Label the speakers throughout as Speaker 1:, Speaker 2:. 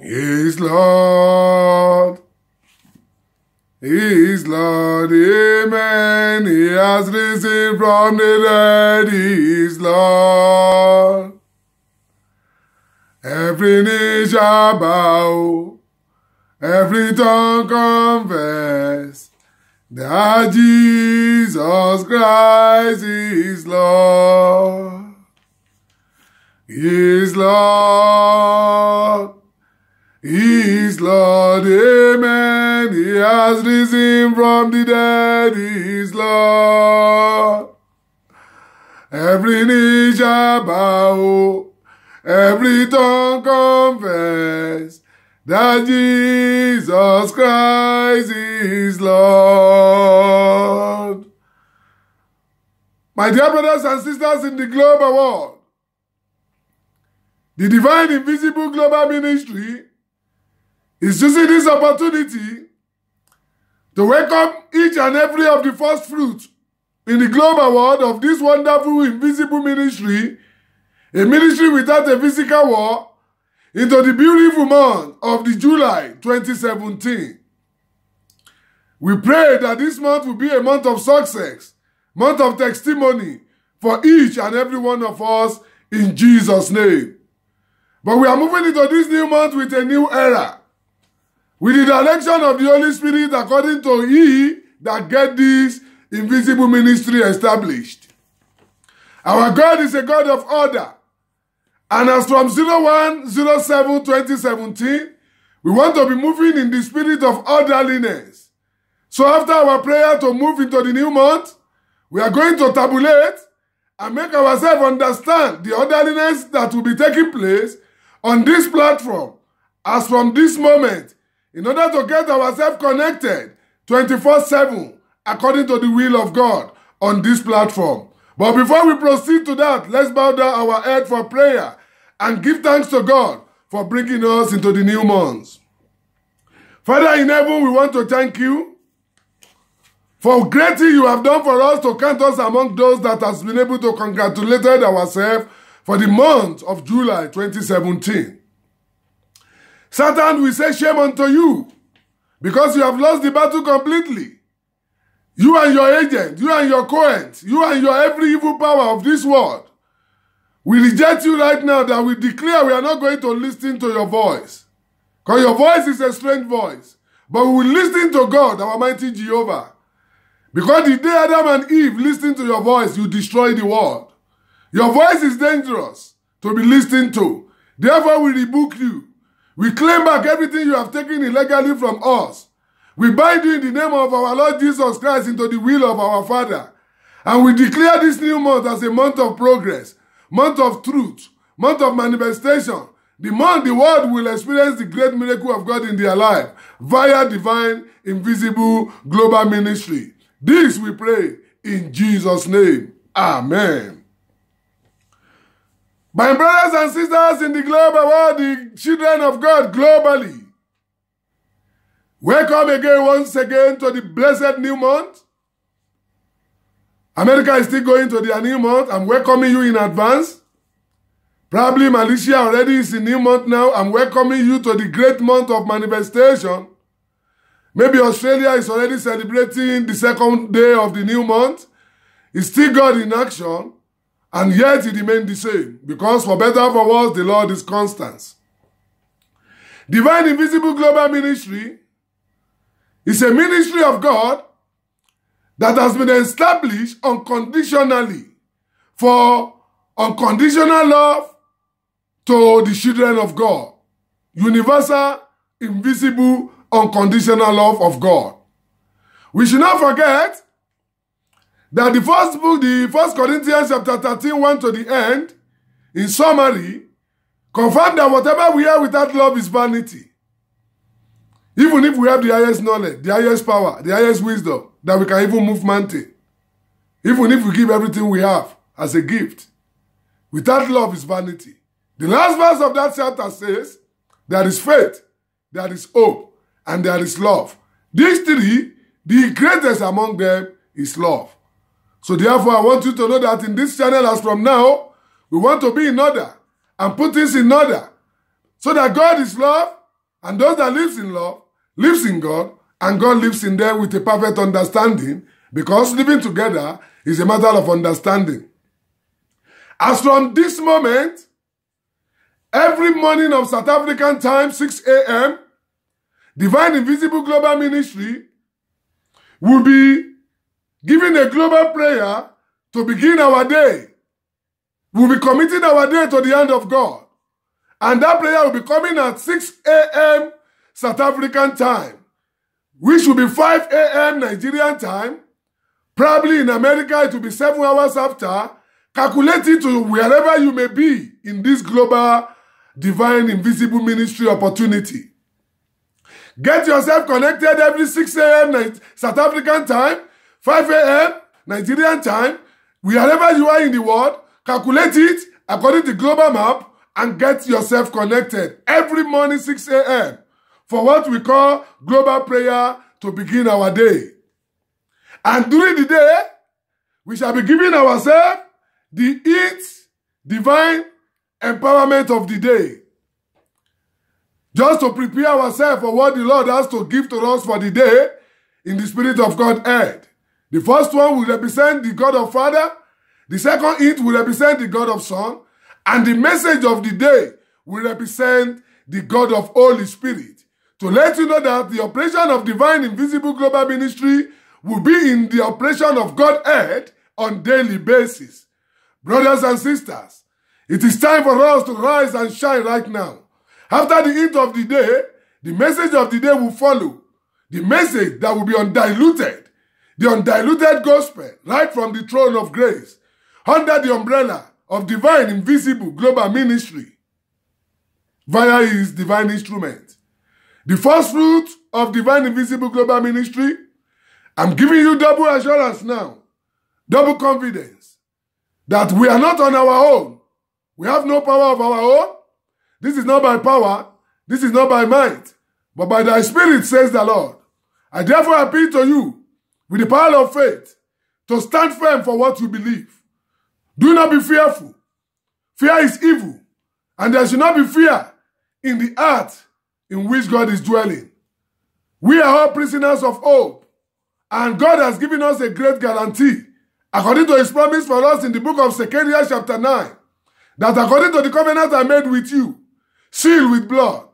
Speaker 1: He is Lord. He is Lord. Amen. He has risen from the dead. He is Lord. Every knee shall bow, every tongue confess that Jesus Christ is Lord. He is Lord. He is Lord. Amen. He has risen from the dead. He is Lord. Every knee shall bow, every tongue confess that Jesus Christ is Lord. My dear brothers and sisters in the global world, the Divine Invisible Global Ministry is using this opportunity to welcome each and every of the first fruits in the global world of this wonderful invisible ministry, a ministry without a physical war, into the beautiful month of the July 2017. We pray that this month will be a month of success, month of testimony for each and every one of us in Jesus' name. But we are moving into this new month with a new era, with the direction of the Holy Spirit according to He that get this invisible ministry established. Our God is a God of order. And as from 01/07/2017, we want to be moving in the spirit of orderliness. So after our prayer to move into the new month, we are going to tabulate and make ourselves understand the orderliness that will be taking place on this platform as from this moment, in order to get ourselves connected 24/7 according to the will of God on this platform. But before we proceed to that, let's bow down our head for prayer and give thanks to God for bringing us into the new months. Father in heaven, we want to thank you for great things you have done for us to count us among those that has been able to congratulate ourselves for the month of July 2017. Satan, we say shame unto you because you have lost the battle completely. You and your agent, you and your cohort, you and your every evil power of this world, we reject you right now that we declare we are not going to listen to your voice. Because your voice is a strange voice. But we will listen to God, our mighty Jehovah. Because the day Adam and Eve listened to your voice, you destroy the world. Your voice is dangerous to be listened to. Therefore, we rebuke you. We claim back everything you have taken illegally from us. We bind you in the name of our Lord Jesus Christ into the will of our Father. And we declare this new month as a month of progress, month of truth, month of manifestation. The month the world will experience the great miracle of God in their life via divine, invisible, global ministry. This we pray in Jesus' name. Amen. My brothers and sisters in the global world, the children of God globally, welcome again, once again, to the blessed new month. America is still going to their new month. I'm welcoming you in advance. Probably Malaysia already is in new month now. I'm welcoming you to the great month of manifestation. Maybe Australia is already celebrating the second day of the new month. It's still God in action, and yet it remains the same, because for better or for worse, the Lord is constant. Divine Invisible Global Ministry is a ministry of God that has been established unconditionally for unconditional love to the children of God. Universal, invisible, unconditional love of God. We should not forget that the first book, the 1 Corinthians chapter 13, 1 to the end, in summary, confirmed that whatever we have without love is vanity. Even if we have the highest knowledge, the highest power, the highest wisdom, that we can even move mountain. Even if we give everything we have as a gift, without love is vanity. The last verse of that chapter says, there is faith, there is hope, and there is love. These three, the greatest among them is love. So therefore, I want you to know that in this channel, as from now, we want to be in order and put things in order, so that God is love, And those that lives in love, lives in God, and God lives in them with a perfect understanding, because living together is a matter of understanding. As from this moment, every morning of South African time, 6 a.m., Divine Invisible Global Ministry will be giving a global prayer to begin our day. We'll be committing our day to the hand of God. And that prayer will be coming at 6 a.m. South African time, which will be 5 a.m. Nigerian time. Probably in America, it will be 7 hours after. Calculate it to wherever you may be in this global Divine Invisible Ministry opportunity. Get yourself connected every 6 a.m. South African time, 5 a.m. Nigerian time. Wherever you are in the world, calculate it according to the global map and get yourself connected every morning 6 a.m. for what we call global prayer to begin our day. And during the day, we shall be giving ourselves the divine empowerment of the day. Just to prepare ourselves for what the Lord has to give to us for the day in the Spirit of Godhead. The first one will represent the God of Father. The second it will represent the God of Son. And the message of the day will represent the God of Holy Spirit. To let you know that the operation of Divine Invisible Global Ministry will be in the operation of Godhead on daily basis. Brothers and sisters, it is time for us to rise and shine right now. After the hint of the day, the message of the day will follow. The message that will be undiluted. The undiluted gospel right from the throne of grace under the umbrella of Divine Invisible Global Ministry via his divine instrument. The first fruit of Divine Invisible Global Ministry, I'm giving you double assurance now, double confidence that we are not on our own. We have no power of our own. This is not by power, this is not by might, but by thy Spirit, says the Lord. I therefore appeal to you with the power of faith to stand firm for what you believe. Do not be fearful. Fear is evil, and there should not be fear in the heart in which God is dwelling. We are all prisoners of hope, and God has given us a great guarantee, according to his promise for us in the book of Zechariah chapter 9, that according to the covenant I made with you, sealed with blood,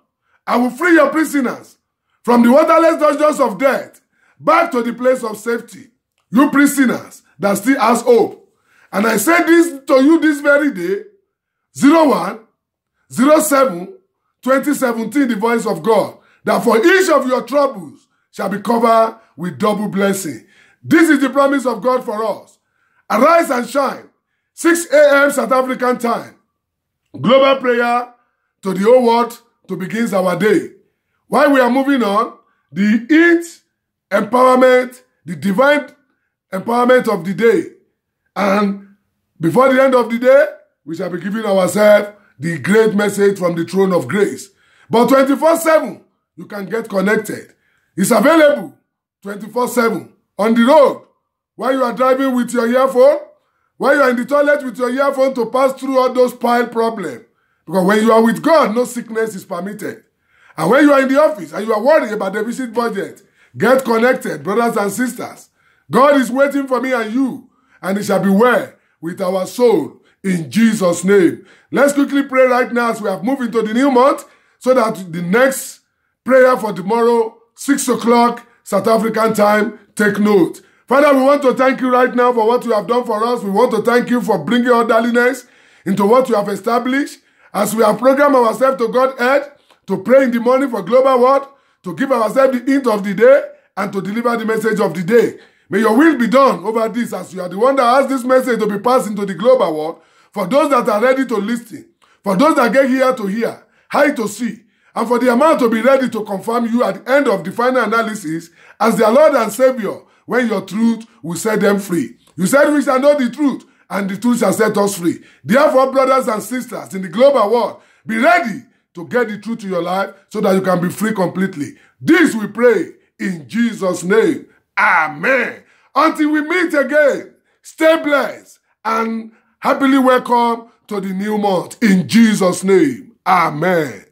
Speaker 1: I will free your prisoners from the waterless dungeons of death back to the place of safety. You prisoners that still has hope. And I say this to you this very day, 01/07/2017, the voice of God, that for each of your troubles shall be covered with double blessing. This is the promise of God for us. Arise and shine, 6 a.m. South African time. Global prayer to the whole world to begin our day. While we are moving on, the empowerment, the divine empowerment of the day. And before the end of the day, we shall be giving ourselves the great message from the throne of grace. But 24/7, you can get connected. It's available 24/7 on the road. While you are driving with your earphone, while you are in the toilet with your earphone to pass through all those pile problems. Because when you are with God, no sickness is permitted. And when you are in the office and you are worried about the visit budget, get connected, brothers and sisters. God is waiting for me and you, and it shall be well with our soul in Jesus' name. Let's quickly pray right now as we have moved into the new month, so that the next prayer for tomorrow, 6 o'clock South African time, take note. Father, we want to thank you right now for what you have done for us. We want to thank you for bringing orderliness into what you have established. As we have programmed ourselves to Godhead, to pray in the morning for global world, to give ourselves the hint of the day, and to deliver the message of the day. May your will be done over this, as you are the one that has this message to be passed into the global world, for those that are ready to listen, for those that get here to hear, high to see, and for the amount to be ready to confirm you at the end of the final analysis as their Lord and Savior, when your truth will set them free. You said we shall know the truth, and the truth shall set us free. Therefore, brothers and sisters in the global world, be ready to get the truth to your life so that you can be free completely. This we pray in Jesus' name. Amen. Until we meet again, stay blessed and happily welcome to the new month. In Jesus' name. Amen.